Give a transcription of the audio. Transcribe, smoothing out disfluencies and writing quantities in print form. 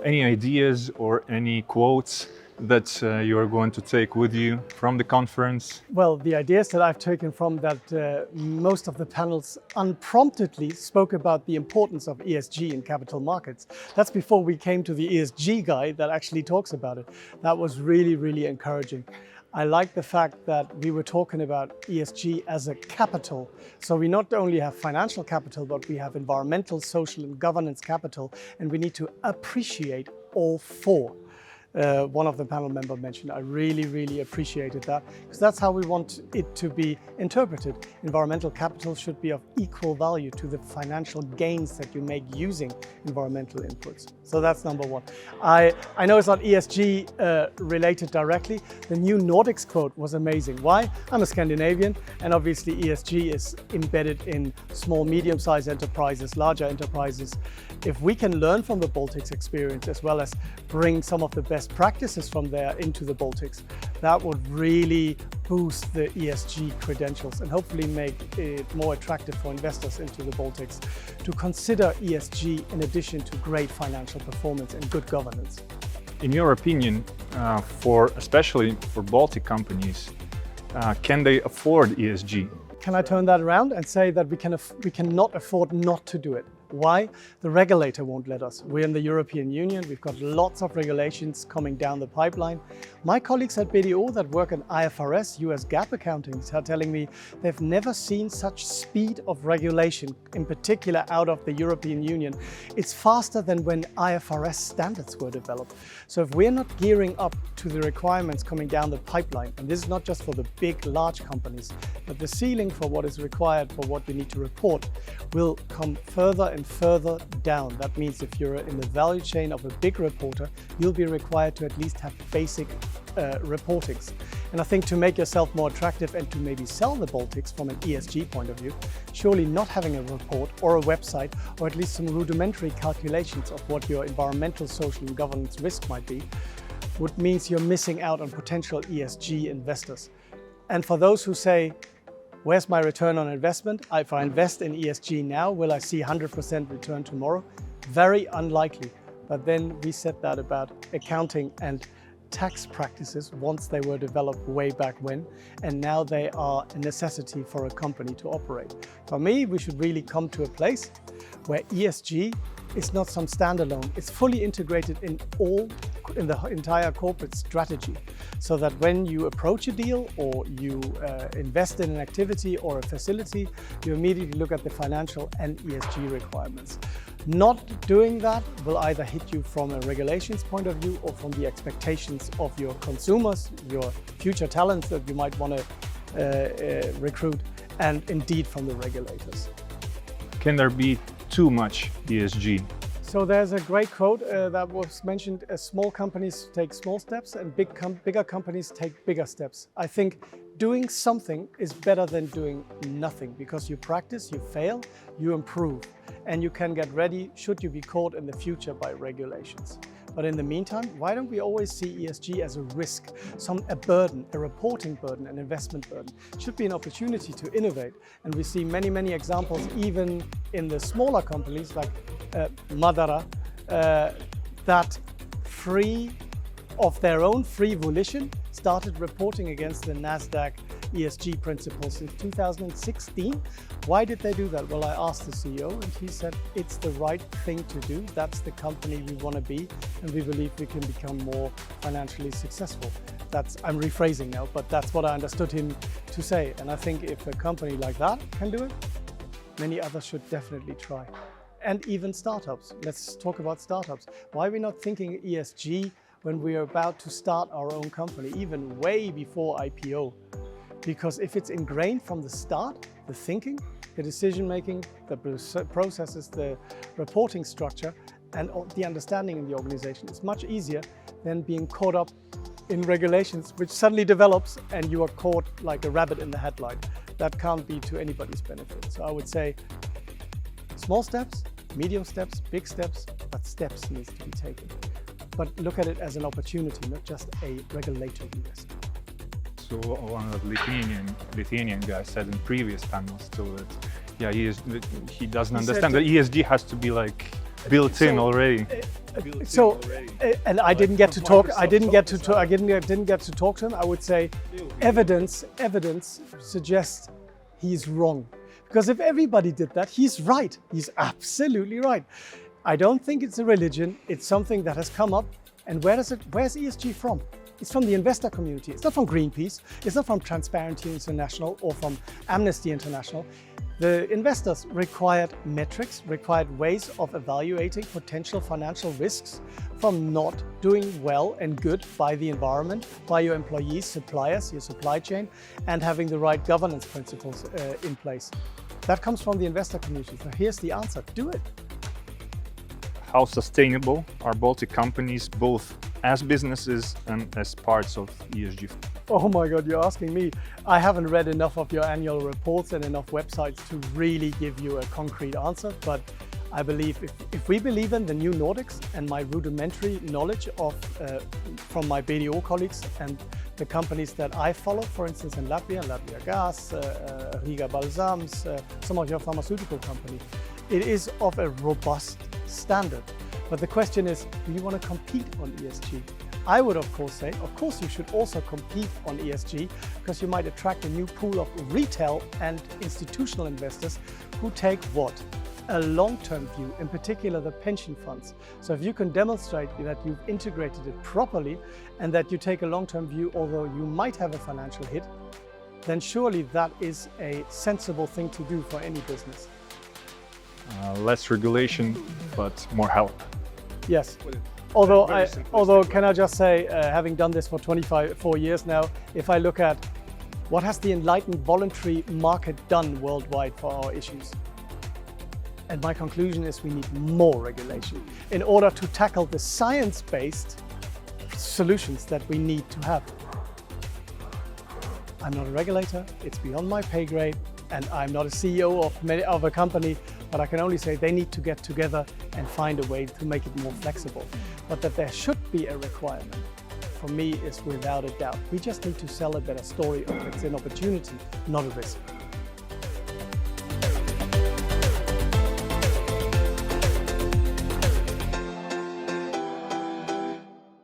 any ideas or any quotes that you are going to take with you from the conference? Well, the ideas that I've taken from that, most of the panels unpromptedly spoke about the importance of ESG in capital markets. That's before we came to the ESG guy that actually talks about it. That was really, really encouraging. I like the fact that we were talking about ESG as a capital. So we not only have financial capital, but we have environmental, social, and governance capital, and we need to appreciate all four. One of the panel members mentioned. I really, really appreciated that, because that's how we want it to be interpreted. Environmental capital should be of equal value to the financial gains that you make using environmental inputs. So that's number one. I know it's not ESG related directly. The new Nordics quote was amazing. Why? I'm a Scandinavian, and obviously ESG is embedded in small, medium-sized enterprises, larger enterprises. If we can learn from the Baltics experience, as well as bring some of the best practices from there into the Baltics, that would really boost the ESG credentials and hopefully make it more attractive for investors into the Baltics to consider ESG in addition to great financial performance and good governance. In your opinion, especially for Baltic companies, can they afford ESG? Can I turn that around and say that we cannot afford not to do it? Why? The regulator won't let us. We're in the European Union. We've got lots of regulations coming down the pipeline. My colleagues at BDO that work in IFRS, US GAAP accounting, are telling me they've never seen such speed of regulation, in particular out of the European Union. It's faster than when IFRS standards were developed. So if we're not gearing up to the requirements coming down the pipeline, and this is not just for the big, large companies, but the ceiling for what is required for what we need to report will come further and further down. That means if you're in the value chain of a big reporter, you'll be required to at least have basic reportings. And I think to make yourself more attractive and to maybe sell the Baltics from an ESG point of view, surely not having a report or a website, or at least some rudimentary calculations of what your environmental, social and governance risk might be, would means you're missing out on potential ESG investors. And for those who say, where's my return on investment? If I invest in ESG now, will I see 100% return tomorrow? Very unlikely. But then we said that about accounting and tax practices once they were developed way back when, and now they are a necessity for a company to operate. For me, we should really come to a place where ESG is not some standalone. It's fully integrated in the entire corporate strategy, so that when you approach a deal or you invest in an activity or a facility, you immediately look at the financial and ESG requirements. Not doing that will either hit you from a regulations point of view or from the expectations of your consumers, your future talents that you might want to recruit, and indeed from the regulators. Can there be too much ESG? So there's a great quote that was mentioned: small companies take small steps and bigger companies take bigger steps. I think doing something is better than doing nothing, because you practice, you fail, you improve, and you can get ready should you be caught in the future by regulations. But in the meantime, why don't we always see ESG as a risk, a burden, a reporting burden, an investment burden? It should be an opportunity to innovate. And we see many, many examples, even in the smaller companies like Madara, that free of their own free volition started reporting against the NASDAQ ESG principles in 2016. Why did they do that? Well, I asked the CEO and he said, it's the right thing to do. That's the company we want to be, and we believe we can become more financially successful. I'm rephrasing now, but that's what I understood him to say. And I think if a company like that can do it, many others should definitely try. And even startups. Let's talk about startups. Why are we not thinking ESG when we are about to start our own company, even way before IPO? Because if it's ingrained from the start, the thinking, the decision-making, the processes, the reporting structure, and the understanding in the organization, it's much easier than being caught up in regulations, which suddenly develops and you are caught like a rabbit in the headlight. That can't be to anybody's benefit. So I would say small steps, medium steps, big steps, but steps needs to be taken. But look at it as an opportunity, not just a regulatory risk. So one of the Lithuanian guys said in previous panels too that he doesn't understand that ESG has to be like built in already. So, and I didn't get to talk. I didn't get to talk to him. I would say, evidence suggests he's wrong, because if everybody did that, he's right. He's absolutely right. I don't think it's a religion. It's something that has come up. And where's ESG from? It's from the investor community. It's not from Greenpeace. It's not from Transparency International or from Amnesty International. The investors required metrics, required ways of evaluating potential financial risks from not doing well and good by the environment, by your employees, suppliers, your supply chain, and having the right governance principles in place. That comes from the investor community. So here's the answer: do it. How sustainable are Baltic companies, both as businesses and as parts of ESG? Oh my God, you're asking me. I haven't read enough of your annual reports and enough websites to really give you a concrete answer, but I believe if we believe in the new Nordics and my rudimentary knowledge from my BDO colleagues and the companies that I follow, for instance in Latvia Gas, Riga Balsams, some of your pharmaceutical companies, it is of a robust standard. But the question is, do you want to compete on ESG? I would of course say, of course you should also compete on ESG, because you might attract a new pool of retail and institutional investors who take what? A long-term view, in particular the pension funds. So if you can demonstrate that you've integrated it properly and that you take a long-term view, although you might have a financial hit, then surely that is a sensible thing to do for any business. Less regulation, but more help. Yes. Although, can I just say, having done this for 24 years now, if I look at what has the enlightened voluntary market done worldwide for our issues? And my conclusion is we need more regulation in order to tackle the science-based solutions that we need to have. I'm not a regulator, it's beyond my pay grade, and I'm not a CEO of a company, but I can only say they need to get together and find a way to make it more flexible. But that there should be a requirement, for me, is without a doubt. We just need to sell a better story of it's an opportunity, not a risk.